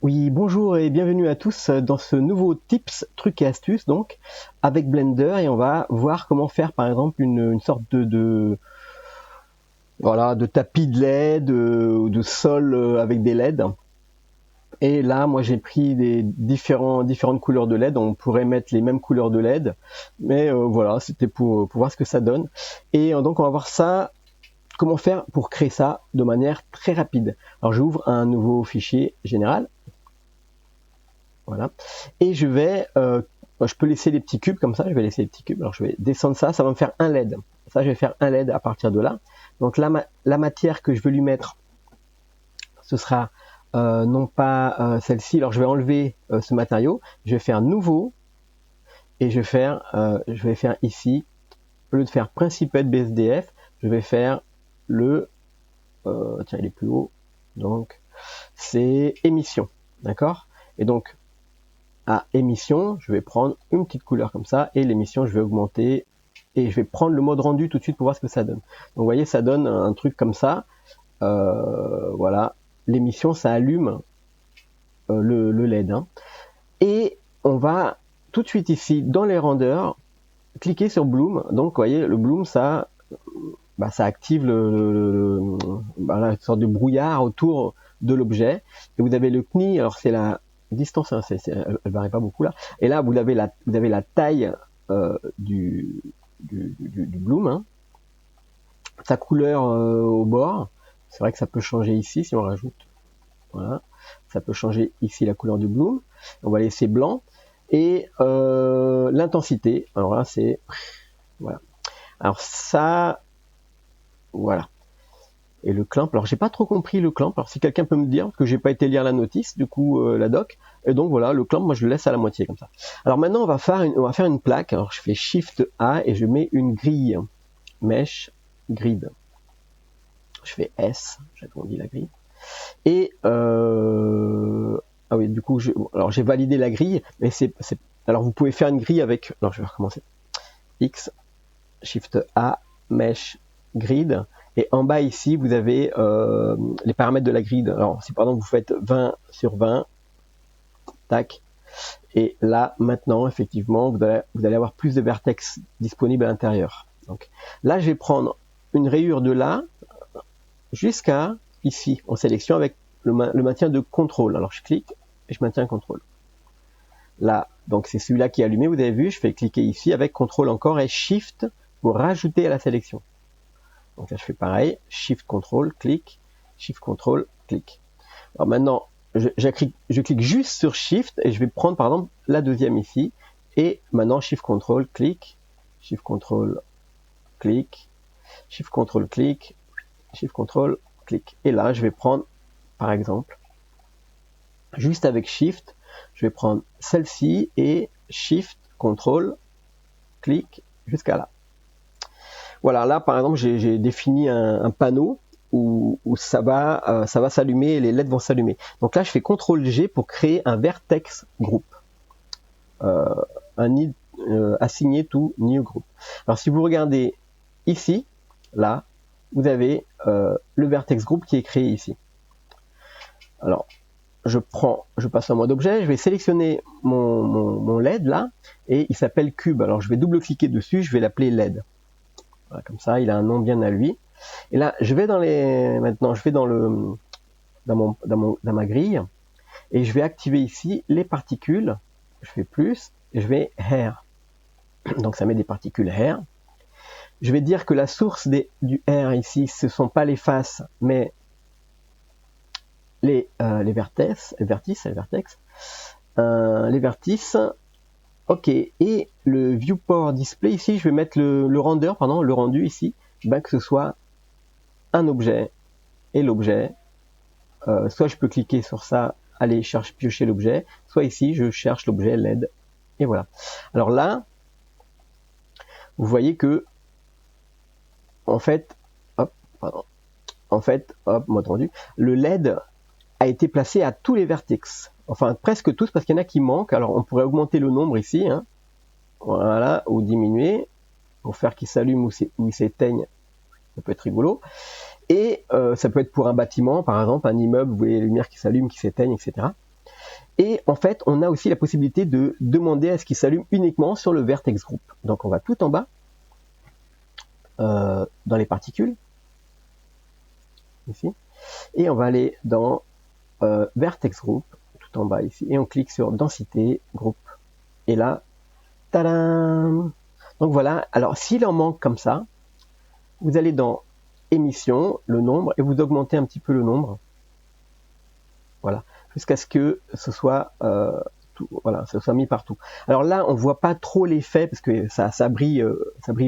Oui, bonjour et bienvenue à tous dans ce nouveau tips, trucs et astuces donc avec Blender et on va voir comment faire par exemple une sorte de tapis de LED ou de sol avec des LED. Et là, moi j'ai pris des différentes couleurs de LED. On pourrait mettre les mêmes couleurs de LED, mais voilà, c'était pour voir ce que ça donne. Et donc on va voir ça. Comment faire pour créer ça de manière très rapide. Alors j'ouvre un nouveau fichier général. Voilà. Et je peux laisser les petits cubes comme ça, je vais laisser les petits cubes. Alors je vais descendre ça, ça va me faire un LED. Ça, je vais faire un LED à partir de là. Donc la matière que je veux lui mettre, ce sera non pas celle-ci. Alors je vais enlever ce matériau, je vais faire nouveau et je vais faire ici, au lieu de faire Principet BSDF, je vais faire tiens, il est plus haut, donc c'est émission, d'accord? Et donc à émission, je vais prendre une petite couleur comme ça, et l'émission, je vais augmenter, et je vais prendre le mode rendu tout de suite pour voir ce que ça donne. Donc vous voyez, ça donne un truc comme ça, voilà, l'émission, ça allume le LED, hein. Et on va tout de suite ici, dans les renders, cliquer sur Bloom. Donc vous voyez, le Bloom, ça active la sorte de brouillard autour de l'objet. Et vous avez le CNI, alors c'est la distance, hein, elle varie pas beaucoup là. Et là, vous avez la taille du bloom, hein. Sa couleur au bord. C'est vrai que ça peut changer ici si on rajoute. Voilà, ça peut changer ici la couleur du bloom. On va laisser blanc. Et l'intensité. Alors là, c'est voilà. Alors ça, voilà. Et le clamp, alors j'ai pas trop compris le clamp, alors si quelqu'un peut me dire, parce que j'ai pas été lire la notice, du coup la doc, et donc voilà, le clamp, moi je le laisse à la moitié comme ça. Alors maintenant on va faire une plaque, alors je fais Shift A et je mets une grille, Mesh, Grid. Je fais S, j'agrandis la grille. Et ah oui, du coup, alors j'ai validé la grille, mais alors vous pouvez faire une grille avec, alors je vais recommencer, X, Shift A, Mesh, Grid. Et en bas ici, vous avez les paramètres de la grille. Alors, si par exemple vous faites 20 sur 20, tac, et là, maintenant, effectivement, vous allez avoir plus de vertex disponibles à l'intérieur. Donc là, je vais prendre une rayure de là jusqu'à ici, en sélection, avec le maintien de contrôle. Alors, je clique et je maintiens contrôle. Là, donc c'est celui-là qui est allumé, vous avez vu, je fais cliquer ici avec contrôle encore et Shift pour rajouter à la sélection. Donc là, je fais pareil, Shift, Control, clic, Shift, Control, clic. Alors maintenant, je clique juste sur Shift et je vais prendre par exemple la deuxième ici. Et maintenant, Shift, Control, clic, Shift, Control, clic, Shift, Control, clic, Shift, Control, clic. Et là, je vais prendre, par exemple, juste avec Shift, je vais prendre celle-ci et Shift, Control, clic, jusqu'à là. Voilà, là par exemple j'ai défini un panneau où ça va s'allumer et les LED vont s'allumer. Donc là je fais CTRL G pour créer un vertex group, assigné to new group. Alors si vous regardez ici, là, vous avez le vertex group qui est créé ici. Alors je passe en mode objet, je vais sélectionner mon LED là et il s'appelle cube. Alors je vais double-cliquer dessus, je vais l'appeler LED. Voilà, comme ça, il a un nom bien à lui. Et là, je vais dans ma grille et je vais activer ici les particules. Je fais plus et je vais air. Donc ça met des particules air. Je vais dire que la source du air ici, ce sont pas les faces, mais les vertices. Les vertices. Ok, et le viewport display ici, je vais mettre le rendu ici, que ce soit un objet et l'objet. Soit je peux cliquer sur ça, aller piocher l'objet, soit ici je cherche l'objet LED, et voilà. Alors là, vous voyez que, en fait, mode rendu, le LED a été placé à tous les vertex. Enfin, presque tous, parce qu'il y en a qui manquent. Alors, on pourrait augmenter le nombre ici, hein. Voilà, ou diminuer, pour faire qu'ils s'allument ou ils s'éteignent. Ça peut être rigolo. Et ça peut être pour un bâtiment, par exemple, un immeuble, vous voyez les lumières qui s'allument, qui s'éteignent, etc. Et en fait, on a aussi la possibilité de demander à ce qu'il s'allume uniquement sur le vertex group. Donc on va tout en bas, dans les particules, ici, et on va aller dans vertex group, tout en bas ici, et on clique sur densité groupe. Et là, tadam! Donc voilà, alors s'il en manque comme ça, vous allez dans émission, le nombre, et vous augmentez un petit peu le nombre. Voilà, jusqu'à ce que ce soit voilà, ça soit mis partout. Alors là, on voit pas trop l'effet parce que ça brille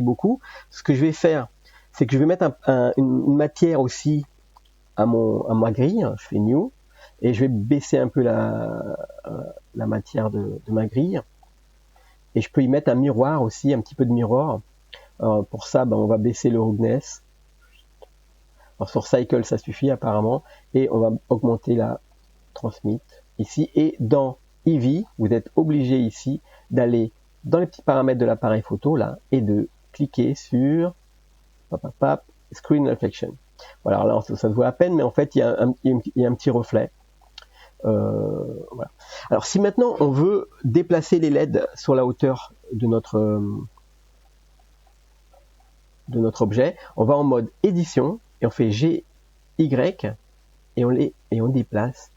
beaucoup. Ce que je vais faire, c'est que je vais mettre une matière aussi à ma grille. Je fais new et je vais baisser un peu la matière de ma grille. Et je peux y mettre un miroir aussi, un petit peu de miroir. Pour ça, on va baisser le roughness. Alors sur cycle, ça suffit apparemment. Et on va augmenter la transmit ici. Et dans Eevee, vous êtes obligé ici d'aller dans les petits paramètres de l'appareil photo là et de cliquer sur Screen Reflection. Voilà, alors là ça se voit à peine, mais en fait il y a un petit reflet. Voilà. Alors si maintenant on veut déplacer les LED sur la hauteur de notre objet, on va en mode édition et on fait GY et on déplace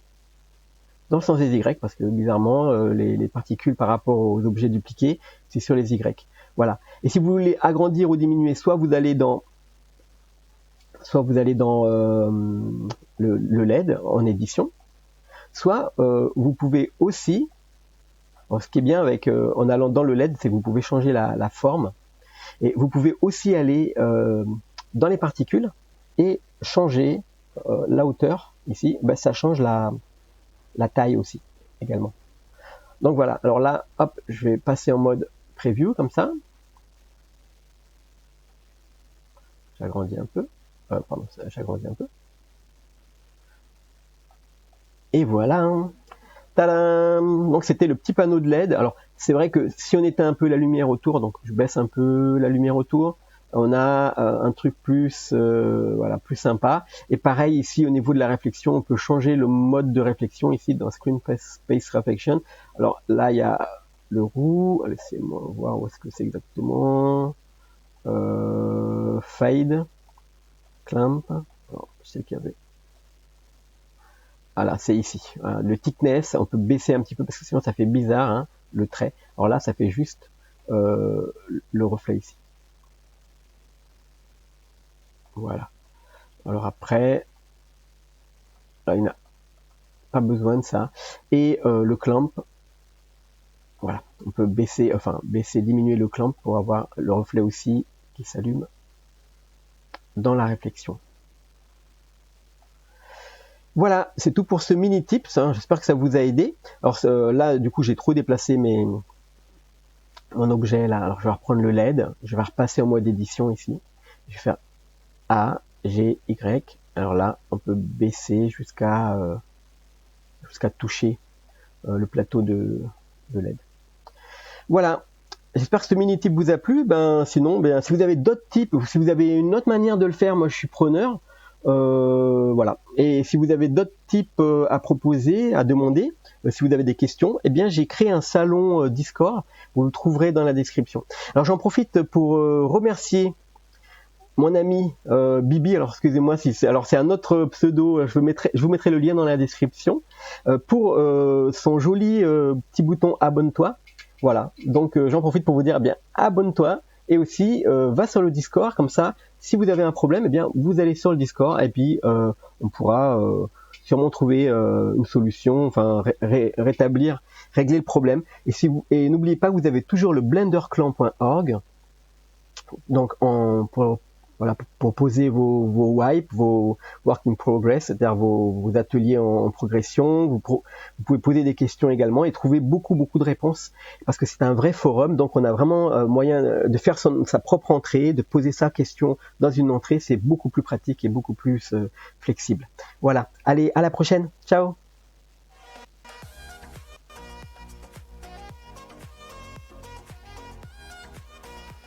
dans le sens des Y, parce que bizarrement, les particules par rapport aux objets dupliqués, c'est sur les Y. Voilà. Et si vous voulez agrandir ou diminuer, soit vous allez dans le LED en édition, soit vous pouvez aussi, ce qui est bien avec en allant dans le LED, c'est que vous pouvez changer la forme, et vous pouvez aussi aller dans les particules et changer la hauteur. Ici, ça change la taille aussi également. Donc voilà, alors là, hop, je vais passer en mode preview comme ça. J'agrandis un peu. J'agrandis un peu. Et voilà. Tadam! Donc c'était le petit panneau de LED. Alors c'est vrai que si on éteint un peu la lumière autour, donc je baisse un peu la lumière autour, on a un truc plus voilà, plus sympa. Et pareil ici au niveau de la réflexion, on peut changer le mode de réflexion ici dans Screen Space Reflection. Alors là il y a le roux, laissez-moi voir où est-ce que c'est exactement. Fade, clamp. Alors, je sais qu'il y avait. Voilà, c'est ici. Voilà, le thickness, on peut baisser un petit peu parce que sinon ça fait bizarre, hein, le trait. Alors là, ça fait juste le reflet ici. Voilà. Alors après, là, il n'a pas besoin de ça. Et le clamp, voilà, on peut baisser, diminuer le clamp pour avoir le reflet aussi qui s'allume dans la réflexion. Voilà, c'est tout pour ce mini tips, hein. J'espère que ça vous a aidé. Alors là, du coup, j'ai trop déplacé mon objet là. Alors je vais reprendre le LED, je vais repasser en mode édition ici. Je vais faire A, G, Y. Alors là, on peut baisser jusqu'à toucher le plateau de LED. Voilà. J'espère que ce mini tip vous a plu. Sinon, si vous avez d'autres tips ou si vous avez une autre manière de le faire, moi je suis preneur. Voilà. Et si vous avez d'autres types à proposer, à demander, si vous avez des questions, eh bien j'ai créé un salon Discord. Vous le trouverez dans la description. Alors j'en profite pour remercier mon ami Bibi. Alors excusez-moi si c'est un autre pseudo. Je vous mettrai le lien dans la description pour son joli petit bouton abonne-toi. Voilà. Donc j'en profite pour vous dire abonne-toi. Et aussi, va sur le Discord, comme ça, si vous avez un problème, vous allez sur le Discord et puis on pourra sûrement trouver une solution, régler le problème. Et n'oubliez pas que vous avez toujours le blenderclan.org, donc pour poser vos wipes, vos work in progress, c'est-à-dire vos ateliers en progression. Vous pouvez poser des questions également et trouver beaucoup de réponses parce que c'est un vrai forum. Donc on a vraiment moyen de faire sa propre entrée, de poser sa question dans une entrée. C'est beaucoup plus pratique et beaucoup plus flexible. Voilà. Allez, à la prochaine. Ciao.